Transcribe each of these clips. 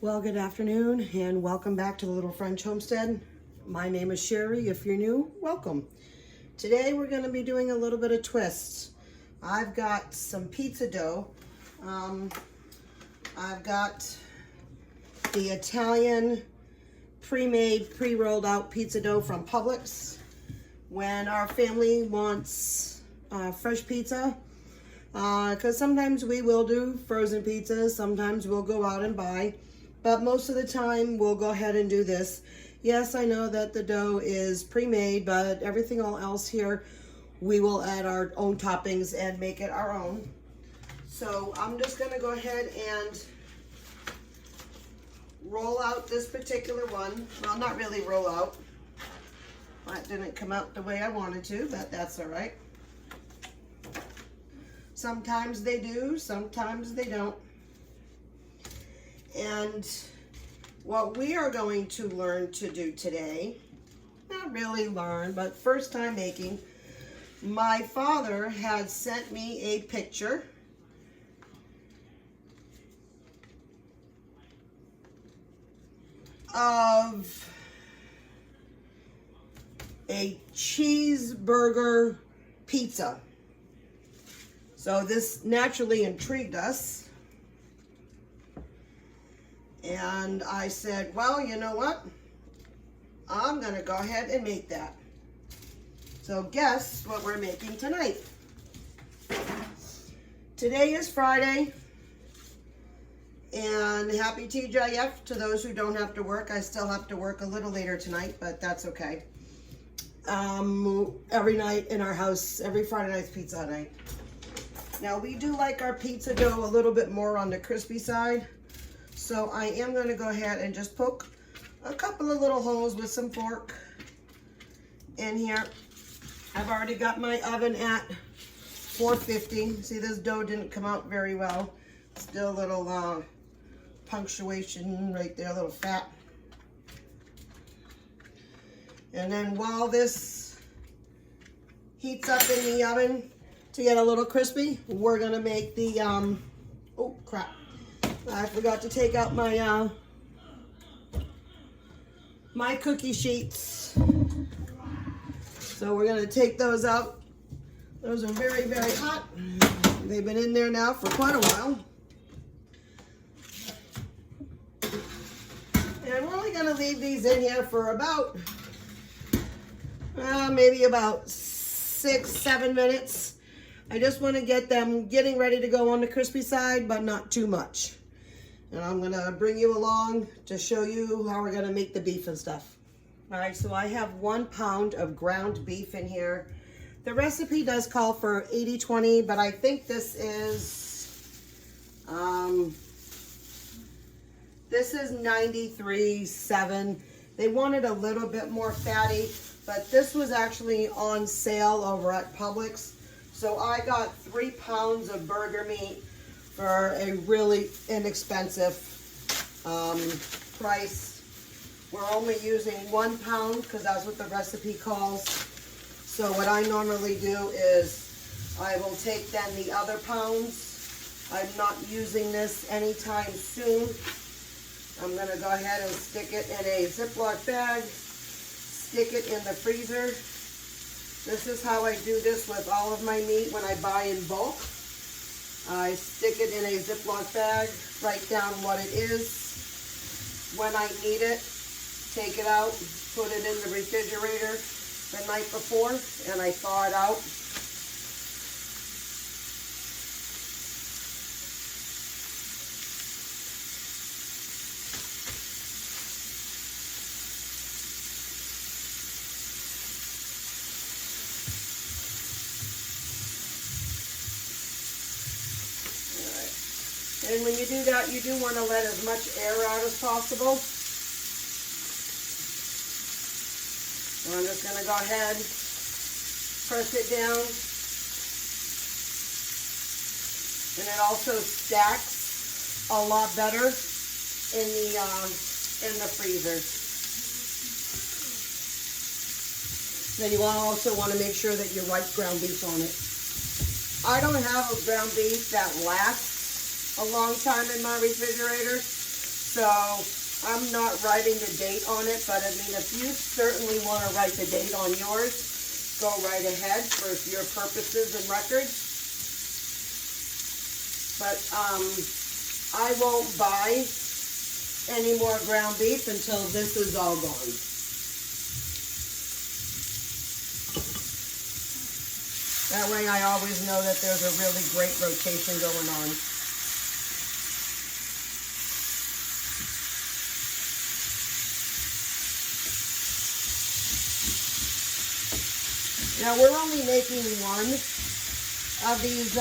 Well, good afternoon and welcome back to the Little French Homestead. My name is Sherry. If you're new, welcome. Today we're going to be doing a little bit of twists. I've got some pizza dough. I've got the Italian pre-made, pre-rolled out pizza dough from Publix. When our family wants fresh pizza, because sometimes we will do frozen pizzas, sometimes we'll go out and buy. But most of the time, we'll go ahead and do this. Yes, I know that the dough is pre-made, but everything else here, we will add our own toppings and make it our own. So I'm just gonna go ahead and roll out this particular one. Well, not really roll out. That didn't come out the way I wanted to, but that's all right. Sometimes they do, sometimes they don't. And what we are going to learn to do today, not really learn, but first time making, my father had sent me a picture of a cheeseburger pizza. So this naturally intrigued us. And I said, well, you know what? I'm gonna go ahead and make that. So guess what we're making tonight? Today is Friday, and happy TGIF to those who don't have to work. I still have to work a little later tonight, but that's okay. Every night in our house, every Friday night's pizza night. Now we do like our pizza dough a little bit more on the crispy side. So I am going to go ahead and just poke a couple of little holes with some fork in here. I've already got my oven at 450. See, this dough didn't come out very well. Still a little punctuation right there, a little fat. And then while this heats up in the oven to get a little crispy, we're going to make the, oh crap. I forgot to take out my my cookie sheets. So we're gonna take those out. Those are very, very hot. They've been in there now for quite a while. And we're only gonna leave these in here for about, maybe about 6-7 minutes. I just wanna get them getting ready to go on the crispy side, but not too much. And I'm gonna bring you along to show you how we're gonna make the beef and stuff. All right, so I have 1 pound of ground beef in here. The recipe does call for 80-20, but I think this is 93.7. They wanted a little bit more fatty, but this was actually on sale over at Publix. So I got 3 pounds of burger meat for a really inexpensive price. We're only using 1 pound because that's what the recipe calls. So what I normally do is I will take then the other pounds. I'm not using this anytime soon. I'm gonna go ahead and stick it in a Ziploc bag, stick it in the freezer. This is how I do this with all of my meat when I buy in bulk. I stick it in a Ziploc bag, write down what it is. When I need it, take it out, put it in the refrigerator the night before, and I thaw it out. And when you do that, you do want to let as much air out as possible. So I'm just going to go ahead, press it down. And it also stacks a lot better in the freezer. Then you also want to make sure that you write ground beef on it. I don't have a ground beef that lasts a long time in my refrigerator, So I'm not writing the date on it, but I mean, if you certainly want to write the date on yours, go right ahead for your purposes and records. But I won't buy any more ground beef until this is all gone. That way I always know that there's a really great rotation going on. Now we're only making one of these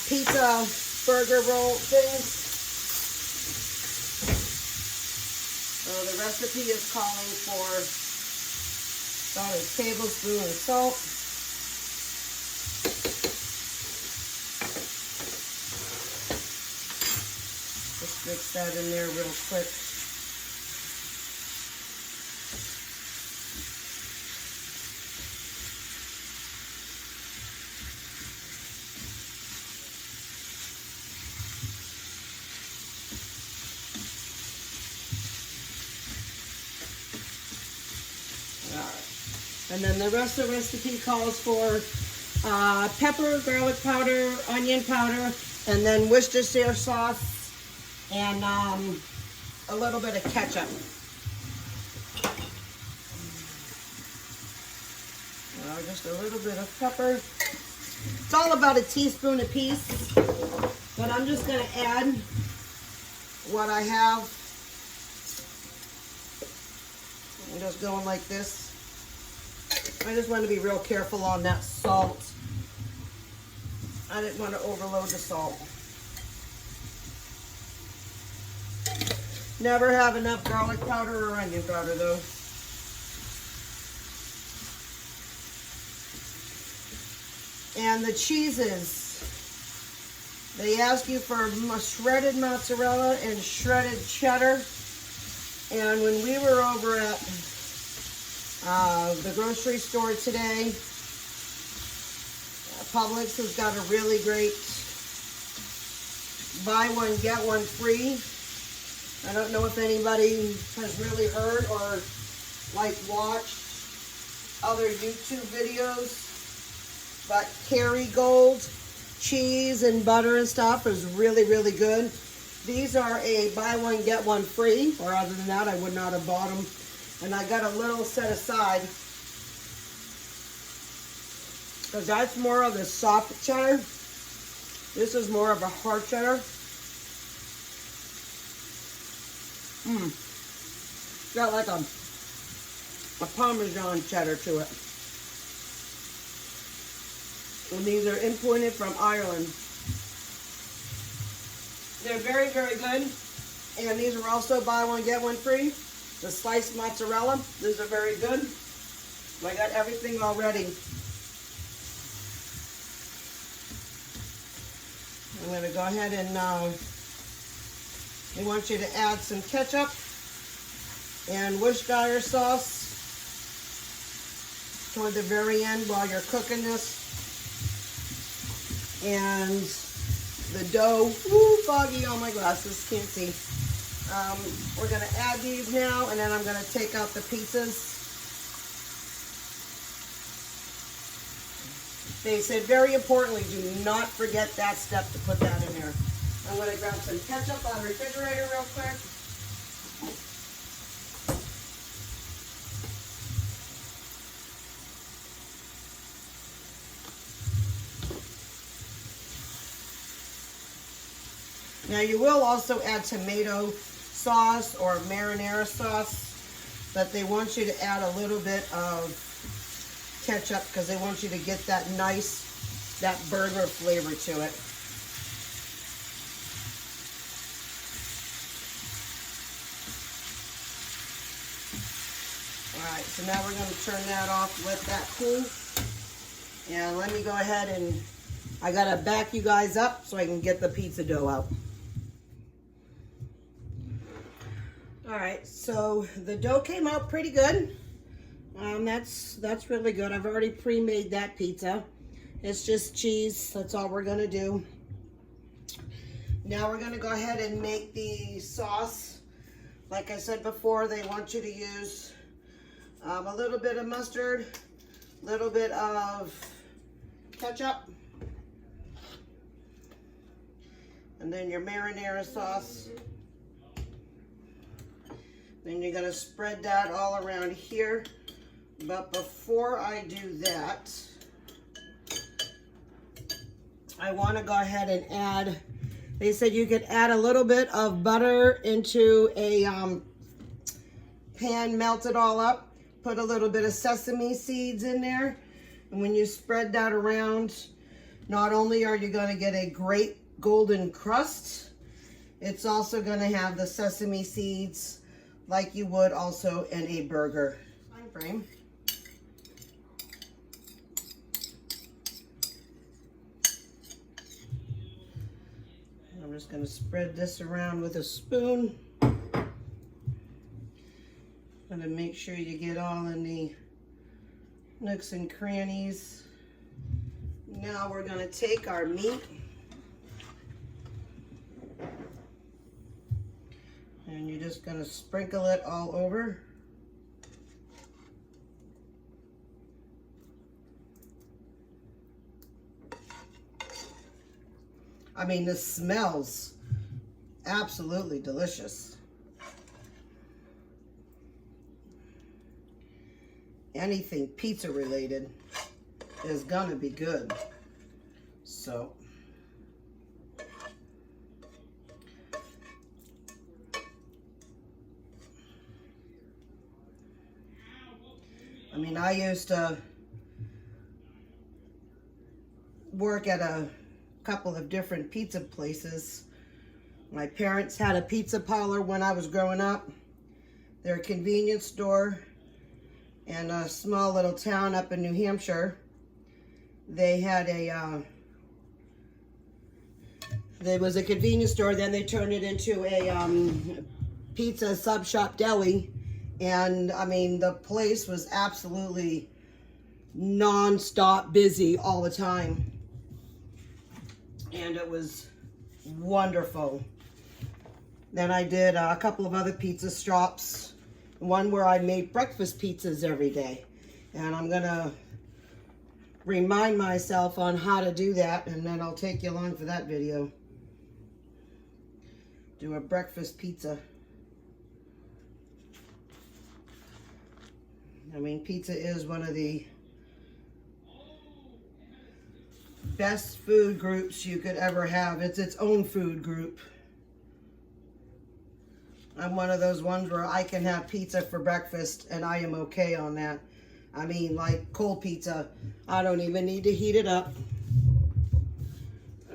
pizza burger roll things. So the recipe is calling for about a tablespoon of salt. Just mix that in there real quick. And then the rest of the recipe calls for pepper, garlic powder, onion powder, and then Worcestershire sauce, and a little bit of ketchup. Just a little bit of pepper. It's all about a teaspoon apiece, but I'm just going to add what I have. I'm just going like this. I just want to be real careful on that salt. I didn't want to overload the salt. Never have enough garlic powder or onion powder though. And the cheeses, they ask you for shredded mozzarella and shredded cheddar. And when we were over at the grocery store today, Publix has got a really great buy one, get one free. I don't know if anybody has really heard or like watched other YouTube videos, but Kerrygold cheese and butter and stuff is really, really good. These are a buy one, get one free, or other than that, I would not have bought them. And I got a little set aside because that's more of the soft cheddar. This is more of a hard cheddar. Got like a Parmesan cheddar to it. And these are imported from Ireland. They're very, very good. And these are also buy one, get one free. The sliced mozzarella, these are very good. I got everything all ready. I'm going to go ahead and we want you to add some ketchup and Worcestershire sauce toward the very end while you're cooking this. And the dough, foggy on my glasses, can't see. We're going to add these now, and then I'm going to take out the pizzas. They said very importantly, do not forget that step to put that in there. I'm going to grab some ketchup out of the refrigerator real quick. Now you will also add tomato sauce or marinara sauce, but they want you to add a little bit of ketchup because they want you to get that nice, that burger flavor to it. Alright, so now we're going to turn that off, let that cool. And let me go ahead and, I got to back you guys up so I can get the pizza dough out. Alright, so the dough came out pretty good. That's really good. I've already pre-made that pizza. It's just cheese. That's all we're going to do. Now we're gonna go ahead and make the sauce. Like I said before, they want you to use a little bit of mustard, a little bit of ketchup, and then your marinara sauce. Then you're gonna spread that all around here. But before I do that, I wanna go ahead and add, they said you could add a little bit of butter into a pan, melt it all up, put a little bit of sesame seeds in there. And when you spread that around, not only are you gonna get a great golden crust, it's also gonna have the sesame seeds like you would also in a burger. Time frame. I'm just going to spread this around with a spoon. And to make sure you get all in the nooks and crannies. Now we're going to take our meat. And you're just going to sprinkle it all over. I mean, this smells absolutely delicious. Anything pizza related is gonna be good. So, I mean, I used to work at a couple of different pizza places. My parents had a pizza parlor when I was growing up. They're a convenience store in a small little town up in New Hampshire. They had a, there was a convenience store, then they turned it into a pizza sub shop deli. And I mean, the place was absolutely non-stop busy all the time. And it was wonderful. Then I did a couple of other pizza shops. One where I made breakfast pizzas every day. And I'm gonna remind myself on how to do that, and then I'll take you along for that video. Do a breakfast pizza. I mean, pizza is one of the best food groups you could ever have. It's its own food group. I'm one of those ones where I can have pizza for breakfast and I am okay on that. I mean, like cold pizza, I don't even need to heat it up.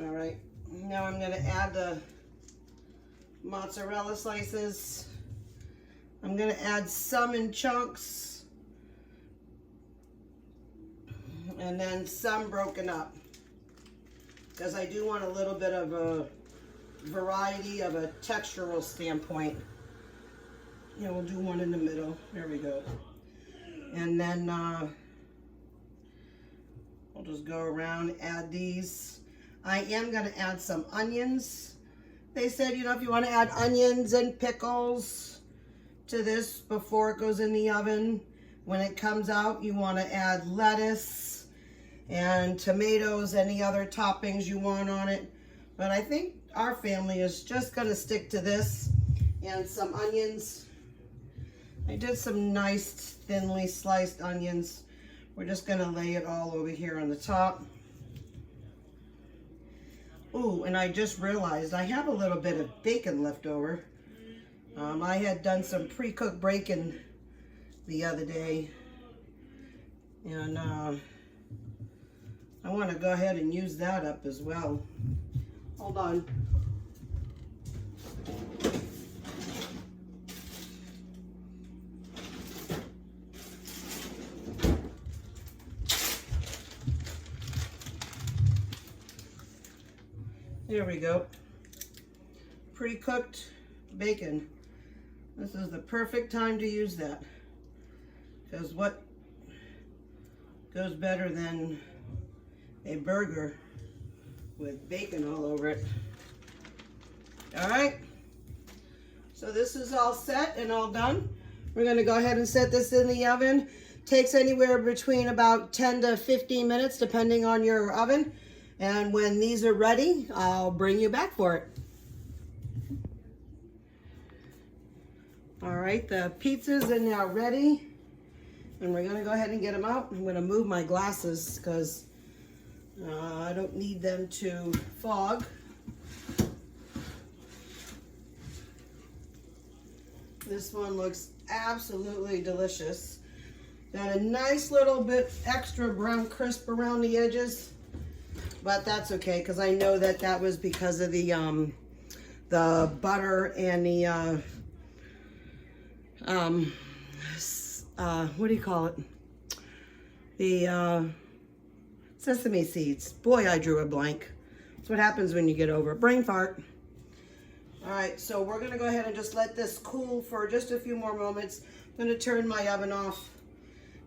All right, now I'm gonna add the mozzarella slices. I'm gonna add some in chunks and then some broken up, because I do want a little bit of a variety of a textural standpoint. Yeah, we'll do one in the middle. There we go. And then we'll just go around, add these. I am going to add some onions. They said, you know, if you want to add onions and pickles to this before it goes in the oven, when it comes out, you want to add lettuce and tomatoes, any other toppings you want on it. But I think our family is just going to stick to this and some onions. I did some nice thinly sliced onions. We're just going to lay it all over here on the top. Ooh, and I just realized I have a little bit of bacon left over. I had done some pre-cooked bacon the other day. And I want to go ahead and use that up as well. Hold on. There we go. Pre-cooked bacon. This is the perfect time to use that. Because what goes better than a burger with bacon all over it? All right. So this is all set and all done. We're gonna go ahead and set this in the oven. Takes anywhere between about 10 to 15 minutes, depending on your oven. And when these are ready, I'll bring you back for it. All right, the pizzas are now ready. And we're gonna go ahead and get them out. I'm gonna move my glasses because I don't need them to fog. This one looks absolutely delicious. Got a nice little bit extra brown crisp around the edges, but that's okay because I know that that was because of the butter and the what do you call it? The sesame seeds. Boy, I drew a blank. That's what happens when you get over a brain fart. All right, so we're gonna go ahead and just let this cool for just a few more moments. I'm gonna turn my oven off.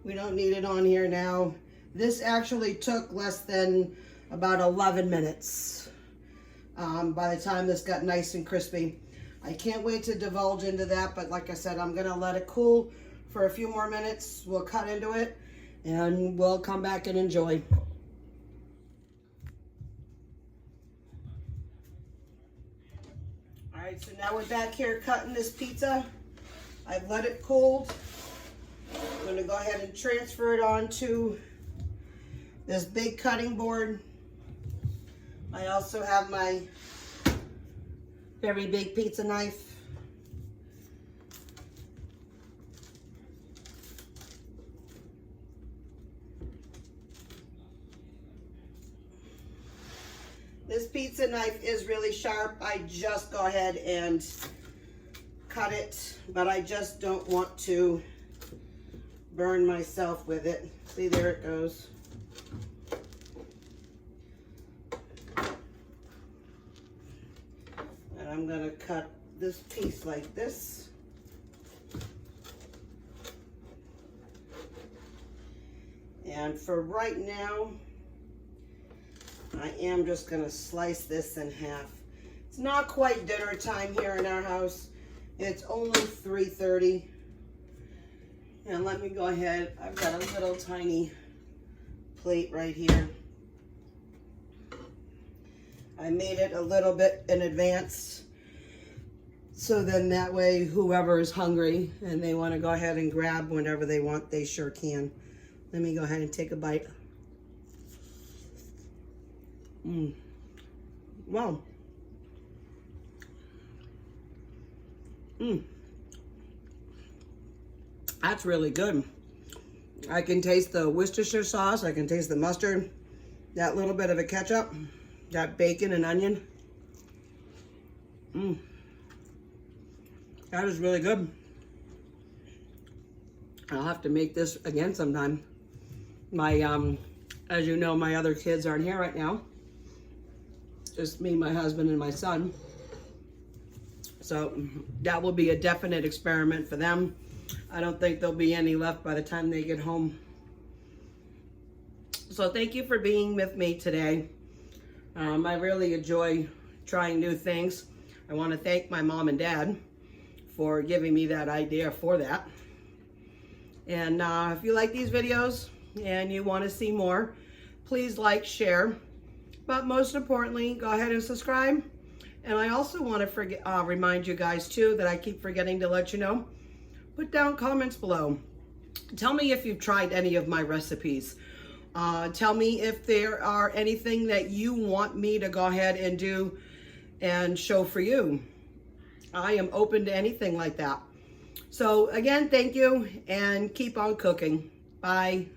We don't need it on here now. This actually took less than about 11 minutes by the time this got nice and crispy. I can't wait to divulge into that, but like I said, I'm gonna let it cool for a few more minutes. We'll cut into it and we'll come back and enjoy. All right, so now we're back here cutting this pizza. I've let it cool. I'm gonna go ahead and transfer it onto this big cutting board. I also have my very big pizza knife. This pizza knife is really sharp. I just go ahead and cut it, but I just don't want to burn myself with it. See, there it goes. And I'm gonna cut this piece like this. And for right now, I am just gonna slice this in half. It's not quite dinner time here in our house. It's only 3:30. And let me go ahead, I've got a little tiny plate right here. I made it a little bit in advance. So then that way, whoever is hungry and they wanna go ahead and grab whenever they want, they sure can. Let me go ahead and take a bite. Wow. That's really good. I can taste the Worcestershire sauce. I can taste the mustard. That little bit of a ketchup. That bacon and onion. That is really good. I'll have to make this again sometime. My, as you know, my other kids aren't here right now. Just me, my husband, and my son. So that will be a definite experiment for them. I don't think there'll be any left by the time they get home. So thank you for being with me today. I really enjoy trying new things. I want to thank my mom and dad for giving me that idea for that. And if you like these videos and you want to see more, please like, share. But most importantly, go ahead and subscribe. And I also want to remind you guys too that I keep forgetting to let you know. Put down comments below. Tell me if you've tried any of my recipes. Tell me if there are anything that you want me to go ahead and do and show for you. I am open to anything like that. So again, thank you and keep on cooking. Bye.